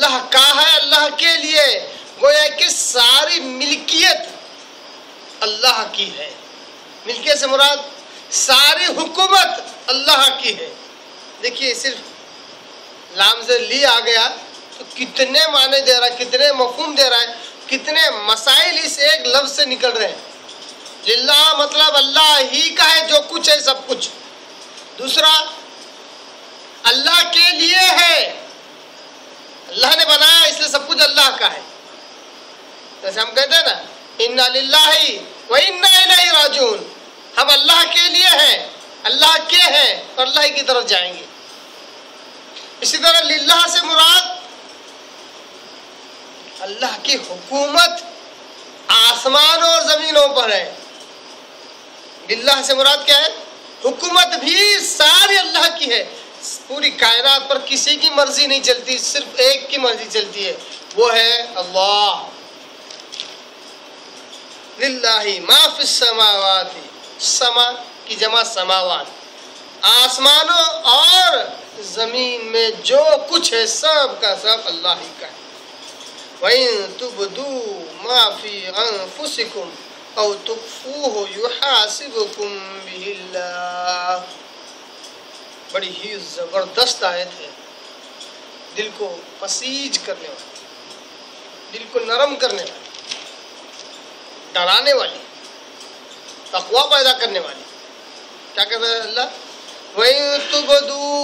اللہ کا ہے، اللہ کے لیے، گویا کہ ساری ملکیت اللہ کی ہے۔ ملکیت سے مراد ساری حکومت اللہ کی ہے۔ دیکھیے صرف لام سے لی آ گیا تو کتنے معنی دے رہا ہے، کتنے مفہوم دے رہا ہے، کتنے مسائل اس ایک لفظ سے نکل رہے ہیں۔ للہ مطلب اللہ ہی کا ہے، جو کچھ ہے سب کچھ۔ دوسرا اللہ کے لیے ہے، اللہ نے بنایا اس لیے سب کچھ اللہ کا ہے۔ جیسے ہم کہتے ہیں نا انا للہ و انا الیہ راجعون، ہم اللہ کے لیے ہیں، اللہ کے ہیں اور اللہ کی طرف جائیں گے۔ اسی طرح للہ سے مراد اللہ کی حکومت آسمانوں اور زمینوں پر ہے۔ للہ سے مراد کیا ہے؟ حکومت بھی ساری اللہ کی ہے۔ پوری کائنات پر کسی کی مرضی نہیں چلتی، صرف ایک کی مرضی چلتی ہے، وہ ہے اللہ۔ للہ ما فی السماوات، سما کی جمع سماوات، آسمانوں اور زمین میں جو کچھ ہے سب کا سب اللہ ہی کا ہے۔ وَإِن تُبْدُوا مَا فِي أَنفُسِكُمْ أَوْ تُخْفُوهُ يُحَاسِبْكُم بِهِ اللَّهُ۔ بڑی ہی زبردست آیت ہے، دل کو پسیج کرنے والی، دل کو نرم کرنے والی، ڈرانے والی، تقویٰ پیدا کرنے والی۔ کیا کہتا ہے اللہ؟ وَإِن تُبْدُوا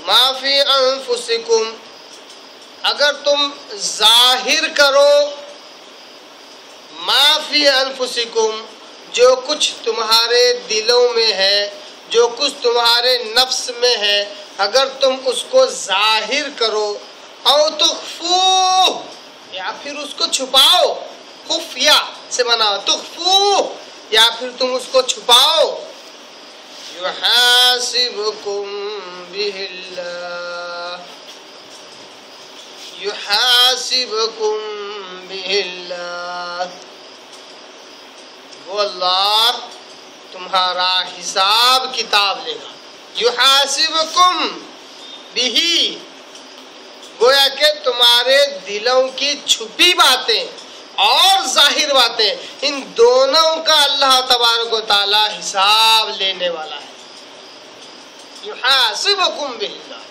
مَا فِي أَنفُسِكُمْ، اگر تم ظاہر کرو ما فی انفسکم، جو کچھ تمہارے دلوں میں ہے، جو کچھ تمہارے نفس میں ہے، اگر تم اس کو ظاہر کرو، او تخفو، یا پھر اس کو چھپاؤ، خفیہ سے بنا تخفو، یا پھر تم اس کو چھپاؤ، یحاسبکم بہ اللہ، یحاسبکم بہ اللہ، وہ اللہ تمہارا حساب کتاب لے گا۔ یحاسبکم بہ، گویا کہ تمہارے دلوں کی چھپی باتیں اور ظاہر باتیں، ان دونوں کا اللہ تبارک و تعالی حساب لینے والا ہے۔ یحاسبکم بہ اللہ۔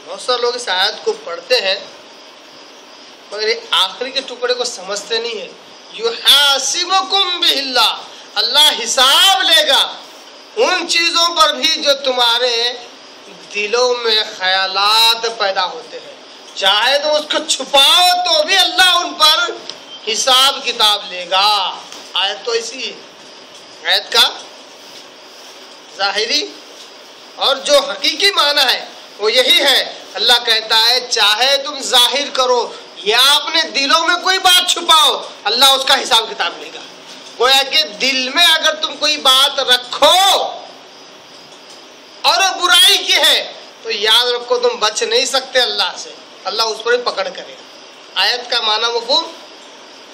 بہت سارے لوگ اس آیت کو پڑھتے ہیں مگر یہ آخری کے ٹکڑے کو سمجھتے نہیں ہیں۔ یحاسبکم بہ اللہ، اللہ حساب لے گا ان چیزوں پر بھی جو تمہارے دلوں میں خیالات پیدا ہوتے ہیں، چاہے تو اس کو چھپاؤ تو بھی اللہ ان پر حساب کتاب لے گا۔ آیت تو ایسی ہے، آیت کا ظاہری اور جو حقیقی معنی ہے وہ یہی ہے۔ اللہ کہتا ہے چاہے تم ظاہر کرو یا اپنے دلوں میں کوئی بات چھپاؤ، اللہ اس کا حساب کتاب لے گا۔ گویا کہ دل میں اگر تم کوئی بات رکھو اور وہ برائی کی ہے تو یاد رکھو تم بچ نہیں سکتے اللہ سے، اللہ اس پر ہی پکڑ کرے گا۔ آیت کا معنی مفہوم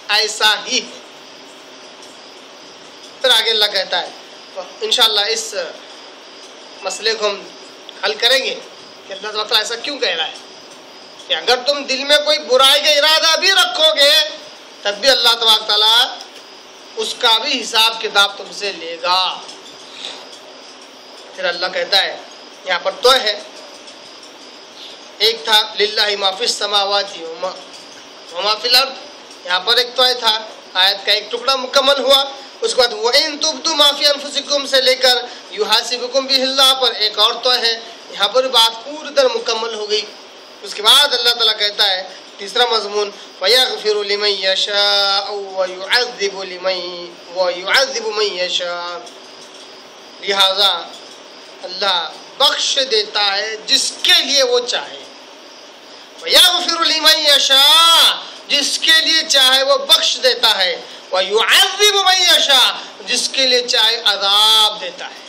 ایسا ہی ہے۔ پھر آگے اللہ کہتا ہے تو انشاءاللہ اس مسئلے کو ہم حل کریں گے کہ اللہ تعالیٰ ایسا کیوں کہہ رہا ہے کہ اگر تم دل میں کوئی برائی کا ارادہ بھی رکھو گے تب بھی اللہ تبارک تعالیٰ اس کا بھی حساب کتاب تم سے لے گا۔ پھر اللہ کہتا ہے یہاں پر تو ہے، ایک تھا للہ ما فی السماوات وما فی الارض، یہاں پر ایک تو تھا، آیت کا ایک ٹکڑا مکمل ہوا۔ اس کے بعد وَإِن تُبْدُوا مَا فِي أَنفُسِكُمْ سے لے کر یحاسبکم بہ اللہ پر ایک اور تو ہے، یہاں پر بات پوری طرح مکمل ہو گئی۔ اس کے بعد اللہ تعالیٰ کہتا ہے تیسرا مضمون وَيَغْفِرُ لِمَن يَشَاءُ وَيُعَذِّبُ مَن يَشَاءُ، لہذا اللہ بخش دیتا ہے جس کے لیے وہ چاہے۔ وَيَغْفِرُ لِمَن يَشَاءُ، جس کے لیے چاہے وہ بخش دیتا ہے، وَيُعَذِّبُ مَن يَشَاءُ، جس کے لیے چاہے عذاب دیتا ہے۔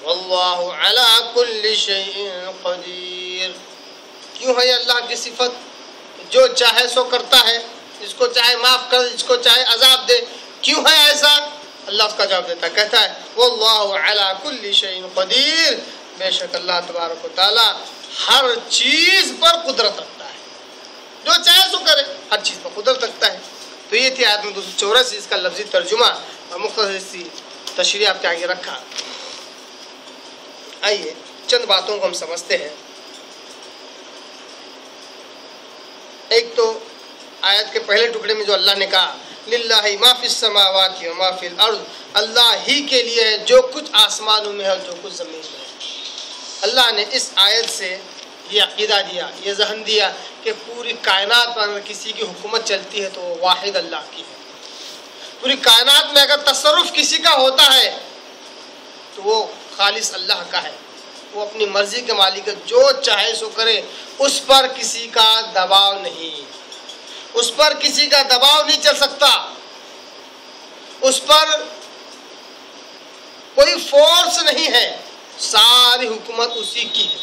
واللہ علی کل شیء قدیر، کیوں ہے اللہ کی صفت جو چاہے سو کرتا ہے، جس کو چاہے معاف کر، جس کو چاہے عذاب دے، کیوں ہے ایسا؟ اللہ اس کا جواب دیتا ہے، کہتا ہے واللہ علی کل شیء قدیر، بے شک اللہ تبارک و تعالی ہر چیز پر قدرت رکھتا ہے، جو چاہے سو کرے، ہر چیز پر قدرت رکھتا ہے۔ تو یہ تھی آیت نمبر 284، اس کا لفظی ترجمہ اور مختصر سی تشریح آپ کے آگے رکھا۔ آئیے چند باتوں کو ہم سمجھتے ہیں۔ ایک تو آیت کے پہلے ٹکڑے میں جو اللہ نے کہا للہ ما فی السماوات و ما فی الارض، اللہ ہی کے لیے ہے جو کچھ آسمانوں میں ہے اور جو کچھ زمین میں ہے۔ اللہ نے اس آیت سے یہ عقیدہ دیا، یہ ذہن دیا کہ پوری کائنات پر اگر کسی کی حکومت چلتی ہے تو وہ واحد اللہ کی ہے۔ پوری کائنات میں اگر تصرف کسی کا ہوتا ہے تو وہ خالص اللہ کا ہے، وہ اپنی مرضی کے مالک ہے، جو چاہے سو کرے، اس پر کسی کا دباؤ نہیں، اس پر کسی کا دباؤ نہیں چل سکتا، اس پر کوئی فورس نہیں ہے، ساری حکومت اسی کی ہے،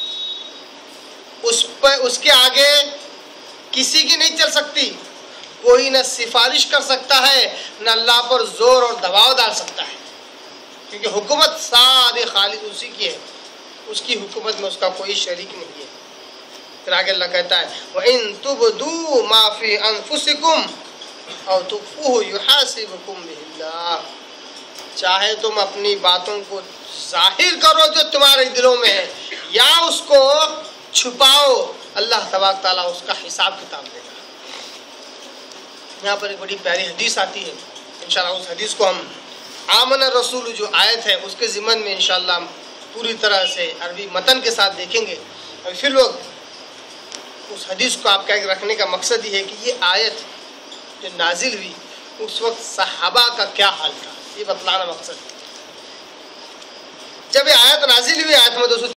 اس کے آگے کسی کی نہیں چل سکتی، کوئی نہ سفارش کر سکتا ہے نہ اللہ پر زور اور دباؤ ڈال سکتا ہے، کیونکہ حکومت ساری خالص اسی کی ہے، اس کی حکومت میں اس کا کوئی شریک نہیں ہے۔ پھر آگے اللہ کہتا ہے وَإِن تُبْدُوا مَا فِي أَنفُسِكُمْ أَوْ تُخْفُوهُ يُحَاسِبْكُم بِهِ اللَّهُ، چاہے تم اپنی باتوں کو ظاہر کرو جو تمہارے دلوں میں ہے، یا اس کو چھپاؤ، اللہ تبارک تعالیٰ اس کا حساب کتاب دے گا۔ یہاں پر ایک بڑی پیاری حدیث آتی ہے، انشاءاللہ اس حدیث کو ہم آمن الرسول جو آیت ہے اس کے ضمن میں انشاءاللہ ہم پوری طرح سے عربی متن کے ساتھ دیکھیں گے۔ اور پھر لوگ اس حدیث کو آپ کے آگے رکھنے کا مقصد یہ ہے کہ یہ آیت جو نازل ہوئی اس وقت صحابہ کا کیا حال تھا، یہ بتلانا مقصد ہے۔ جب یہ آیت نازل ہوئی، آیت میں 200